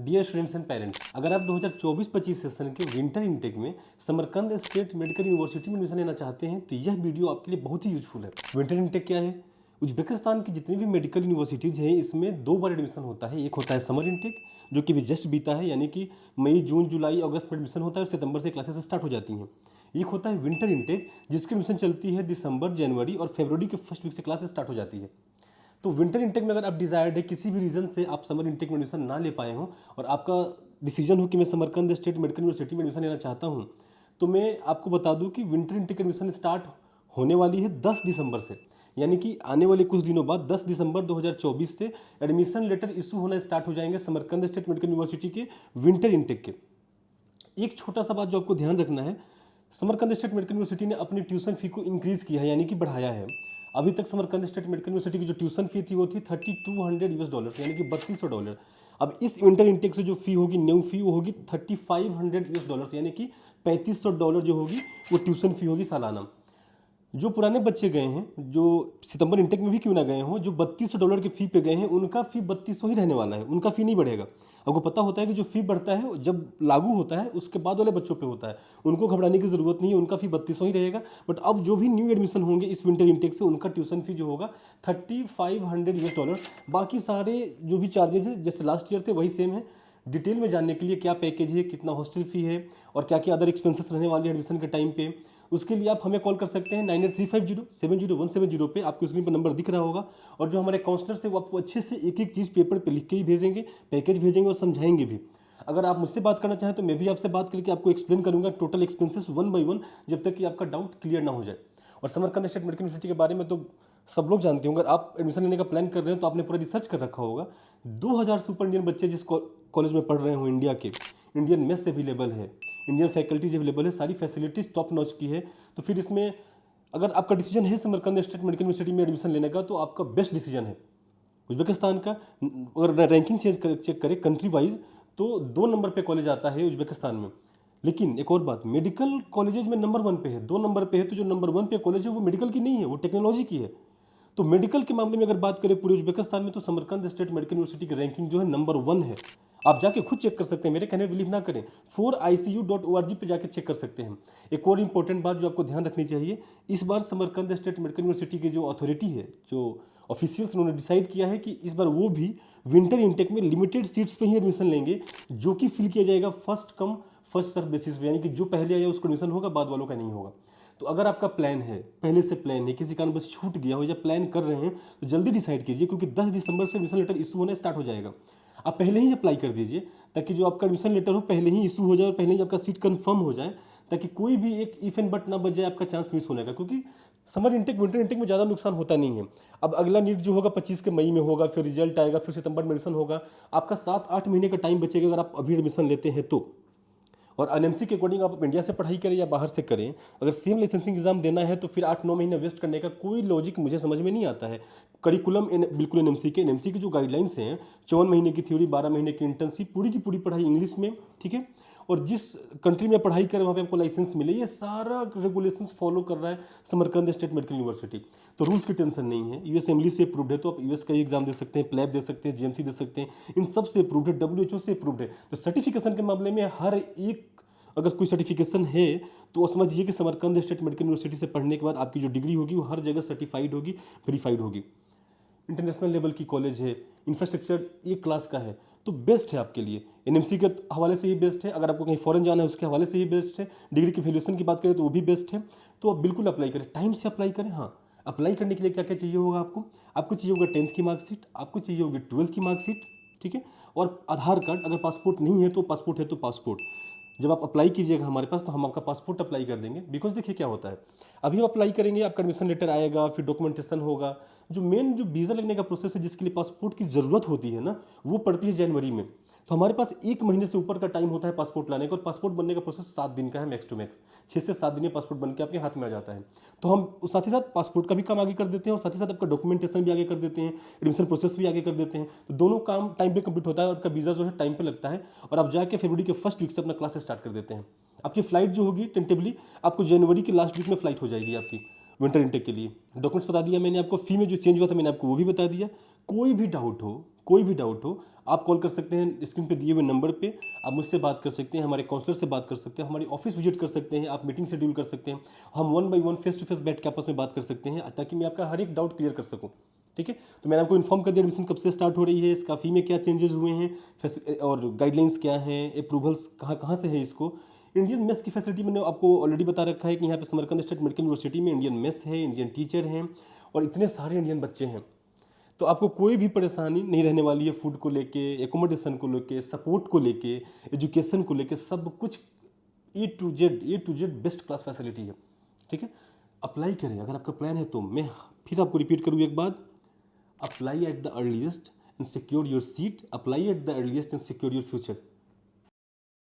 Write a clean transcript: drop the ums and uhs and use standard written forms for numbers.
Dear students and parents, अगर आप 2024-25 session के विंटर इनटेक में समरकंद स्टेट मेडिकल यूनिवर्सिटी में एडमिशन लेना चाहते हैं तो यह वीडियो आपके लिए बहुत ही यूजफुल है। विंटर इनटेक क्या है? उज्बेकिस्तान की जितनी भी मेडिकल यूनिवर्सिटीज़ हैं इसमें 2 बार एडमिशन होता है। एक होता है समर इनटेक जो कि भी जस्ट बीता है, यानी कि मई, जून, जुलाई, अगस्त में एडमिशन होता है और सितंबर से क्लासेस स्टार्ट हो जाती हैं। एक होता है विंटर इनटेक जिसकी एडमिशन चलती है दिसंबर, जनवरी और फरवरी के फर्स्ट वीक से क्लासेस स्टार्ट हो जाती है। तो विंटर इंटेक में अगर आप डिजायर्ड है, किसी भी रीज़न से आप समर इंटेक में एडमिशन ना ले पाए हों और आपका डिसीजन हो कि मैं समरकंद स्टेट मेडिकल यूनिवर्सिटी में एडमिशन लेना चाहता हूं, तो मैं आपको बता दूं कि विंटर इंटेक एडमिशन स्टार्ट होने वाली है 10 दिसंबर से, यानी कि आने वाले कुछ दिनों बाद 10 दिसंबर 2024 से एडमिशन लेटर इशू होना स्टार्ट हो जाएंगे समरकंद स्टेट मेडिकल यूनिवर्सिटी के विंटर इंटेक के। एक छोटा सा बात जो आपको ध्यान रखना है, समरकंद स्टेट मेडिकल यूनिवर्सिटी ने अपनी ट्यूशन फी को इंक्रीज़ किया है, यानी कि बढ़ाया है। अभी तक समरकंद स्टेट मेडिकल यूनिवर्सिटी की जो ट्यूशन फी थी वो थी $3200 यानी कि $3200। अब इस विंटर इंटेक से जो फी होगी, न्यू फी, वो होगी $3500 यानी कि $3500 जो होगी वो ट्यूशन फी होगी सालाना। जो पुराने बच्चे गए हैं, जो सितंबर इंटेक में भी क्यों ना गए हों, जो $3200 की फ़ी पे गए हैं उनका फ़ी 3200 ही रहने वाला है, उनका फ़ी नहीं बढ़ेगा। आपको पता होता है कि जो फ़ी बढ़ता है जब लागू होता है उसके बाद वाले बच्चों पे होता है, उनको घबराने की ज़रूरत नहीं है, उनका फ़ी 3200 ही रहेगा। बट अब जो भी न्यू एडमिशन होंगे इस विंटर इंटेक से उनका ट्यूशन फ़ी जो होगा $3500। बाकी सारे जो भी चार्जेज है जैसे लास्ट ईयर थे वही सेम है। डिटेल में जानने के लिए क्या पैकेज है, कितना हॉस्टल फ़ी है और क्या क्या अदर एक्सपेंसेस रहने वाले हैं एडमिशन के टाइम पे, उसके लिए आप हमें कॉल कर सकते हैं 9835070170 पे। आपको स्क्रीन पर नंबर दिख रहा होगा और जो हमारे काउंसलर्स है वो आपको अच्छे से एक एक चीज़ पेपर पे लिख के ही भेजेंगे, पैकेज भेजेंगे और समझाएंगे भी। अगर आप मुझसे बात करना चाहें तो मैं भी आपसे बात करके आपको एक्सप्लेन करूंगा टोटल एक्सपेंसेस 1 बाय 1, जब तक कि आपका डाउट क्लियर ना हो जाए। और समरकंद स्टेट मेडिकल यूनिवर्सिटी के बारे में तो सब लोग जानते होंगे। अगर आप एडमिशन लेने का प्लान कर रहे हो तो आपने पूरा रिसर्च कर रखा होगा। 2000 सुपर इंडियन बच्चे जिस कॉलेज में पढ़ रहे हो इंडिया के, इंडियन मेस अवेलेबल है, इंडियन फैकल्टीज अवेलेबल है, सारी फैसिलिटीज टॉप नॉच की है। तो फिर इसमें अगर आपका डिसीजन है समरकंद स्टेट मेडिकल यूनिवर्सिटी में एडमिशन लेने का तो आपका बेस्ट डिसीजन है। उज्बेकिस्तान का अगर रैंकिंग चेक करें कंट्री वाइज तो 2 नंबर पे कॉलेज आता है उज्बेकिस्तान में। लेकिन एक और बात, मेडिकल कॉलेजेज में नंबर 1 पे है, 2 नंबर पे है। तो जो नंबर 1 पे कॉलेज है वो मेडिकल की नहीं है, वो टेक्नोलॉजी की है। तो मेडिकल के मामले में अगर बात करें पूरे उज्बेकिस्तान में तो समरकंद स्टेट मेडिकल यूनिवर्सिटी की रैंकिंग जो है नंबर 1 है। आप जाके खुद चेक कर सकते हैं, मेरे कहने बिलीव ना करें, 4icu.org पे जाके चेक कर सकते हैं। एक और इंपॉर्टेंट बात जो आपको ध्यान रखनी चाहिए, इस बार समरकंद स्टेट मेडिकल यूनिवर्सिटी की जो अथॉरिटी है, जो ऑफिशियल्स, उन्होंने डिसाइड किया है कि इस बार वो भी विंटर इंटेक में लिमिटेड सीट्स पे ही एडमिशन लेंगे, जो कि फिल किया जाएगा first come first serve basis पे, यानी कि जो पहले आया उसको एडमिशन होगा, बाद वालों का नहीं होगा। तो अगर आपका प्लान है, पहले से प्लान है, किसी कारण बस छूट गया हो या प्लान कर रहे हैं तो जल्दी डिसाइड कीजिए, क्योंकि 10 दिसंबर से एडमिशन लेटर इशू होना स्टार्ट हो जाएगा। आप पहले ही अप्लाई कर दीजिए ताकि जो आपका एडमिशन लेटर हो पहले ही इशू हो जाए और पहले ही आपका सीट कंफर्म हो जाए, ताकि कोई भी एक इफ एंड बट ना बच जाए आपका चांस मिस होने का। क्योंकि समर इंटेक विंटर इंटेक में ज़्यादा नुकसान होता नहीं है। अब अगला नीट जो होगा 25 के मई में होगा, फिर रिजल्ट आएगा, फिर सितंबर में एडमिशन होगा, आपका 7-8 महीने का टाइम बचेगा अगर आप अभी एडमिशन लेते हैं तो। और एनएमसी के अकॉर्डिंग आप इंडिया से पढ़ाई करें या बाहर से करें, अगर सेम लाइसेंसिंग एग्जाम देना है तो फिर 8-9 महीने वेस्ट करने का कोई लॉजिक मुझे समझ में नहीं आता है। करिकुलम बिल्कुल एनएमसी के जो गाइडलाइंस हैं, 54 महीने की थ्योरी, 12 महीने की इंटर्नशिप, पूरी की पूरी पढ़ाई इंग्लिश में, ठीक है। और जिस कंट्री में पढ़ाई करें वहाँ पे आपको लाइसेंस मिले, ये सारा रेगुलेशंस फॉलो कर रहा है समरकंद स्टेट मेडिकल यूनिवर्सिटी। तो रूल्स की टेंशन नहीं है। यूएस एमली से अप्रूव्ड है तो आप यूएस का ही एग्जाम दे सकते हैं, प्लैब दे सकते हैं, जीएमसी दे सकते हैं, इन सब से अप्रूव्ड है, WHO से अप्रूव्ड है। तो सर्टिफिकेशन के मामले में हर एक, अगर कोई सर्टिफिकेशन है तो समझिए कि समरकंद स्टेट मेडिकल यूनिवर्सिटी से पढ़ने के बाद आपकी जो डिग्री होगी वो हर जगह सर्टिफाइड होगी, वेरीफाइड होगी। इंटरनेशनल लेवल की कॉलेज है, इंफ्रास्ट्रक्चर एक क्लास का है, तो बेस्ट है आपके लिए। एनएमसी के हवाले से ही बेस्ट है, अगर आपको कहीं फॉरेन जाना है उसके हवाले से ही बेस्ट है। डिग्री की वैल्यूएशन की बात करें तो वो भी बेस्ट है। तो आप बिल्कुल अप्लाई करें, टाइम से अप्लाई करें। हाँ, अप्लाई करने के लिए क्या क्या चाहिए होगा आपको चाहिए होगा 10th की मार्कशीट, आपको चाहिए होगी 12th की मार्कशीट, ठीक है, और आधार कार्ड। अगर पासपोर्ट नहीं है तो पासपोर्ट है तो पासपोर्ट। जब आप अप्लाई कीजिएगा हमारे पास तो हम आपका पासपोर्ट अप्लाई कर देंगे। बिकॉज देखिए क्या होता है, अभी हम अप्लाई करेंगे, आपका एडमिशन लेटर आएगा, फिर डॉक्यूमेंटेशन होगा, जो मेन जो वीज़ा लगने का प्रोसेस है जिसके लिए पासपोर्ट की ज़रूरत होती है ना, वो पड़ती है जनवरी में। तो हमारे पास 1 महीने से ऊपर का टाइम होता है पासपोर्ट लाने का, और पासपोर्ट बनने का प्रोसेस 7 दिन का है, मैक्स टू मैक्स 6 से 7 दिन में पासपोर्ट बन के आपके हाथ में आ जाता है। तो हम साथ ही साथ पासपोर्ट का भी काम आगे कर देते हैं और साथ ही साथ आपका डॉक्यूमेंटेशन भी आगे कर देते हैं, एडमिशन प्रोसेस भी आगे कर देते हैं। तो दोनों काम टाइम पे कंप्लीट होता है और आपका वीज़ा जो है टाइम पे लगता है, और आप जाके फरवरी के फर्स्ट वीक से अपना क्लास स्टार्ट कर देते हैं। आपकी फ्लाइट जो होगी टेंटेबली आपको जनवरी के लास्ट वीक में फ्लाइट हो जाएगी आपकी विंटर इंटेक के लिए। डॉक्यूमेंट्स बता दिया मैंने आपको, फी में जो चेंज हुआ था मैंने आपको वो भी बता दिया। कोई भी डाउट हो, कोई भी डाउट हो आप कॉल कर सकते हैं स्क्रीन पे दिए हुए नंबर पे। आप मुझसे बात कर सकते हैं, हमारे काउंसलर से बात कर सकते हैं, हमारी ऑफिस विजिट कर सकते हैं, आप मीटिंग शेड्यूल कर सकते हैं, हम 1 बाय 1 फेस टू फेस बैठ के आपस में बात कर सकते हैं ताकि मैं आपका हर एक डाउट क्लियर कर सकूँ। ठीक है, तो मैंने आपको इन्फॉर्म कर दिया एडमिशन कब से स्टार्ट हो रही है, इसका फी में क्या चेंजेस हुए हैं, और गाइडलाइंस क्या हैं, अप्रूवल्स कहाँ कहाँ से है। इसको इंडियन मेस की फैसिलिटी मैंने आपको ऑलरेडी बता रखा है कि यहाँ पे समरकंद स्टेट मेडिकल यूनिवर्सिटी में इंडियन मेस है, इंडियन टीचर हैं और इतने सारे इंडियन बच्चे हैं, तो आपको कोई भी परेशानी नहीं रहने वाली है। फूड को लेके, एकोमोडेशन को लेके, सपोर्ट को लेके, एजुकेशन को लेके, सब कुछ A to Z best class facility है। ठीक है, अप्लाई करें अगर आपका प्लान है तो। मैं फिर आपको रिपीट करूँ एक बात, apply at the earliest and secure your seat, apply at the earliest and secure your future.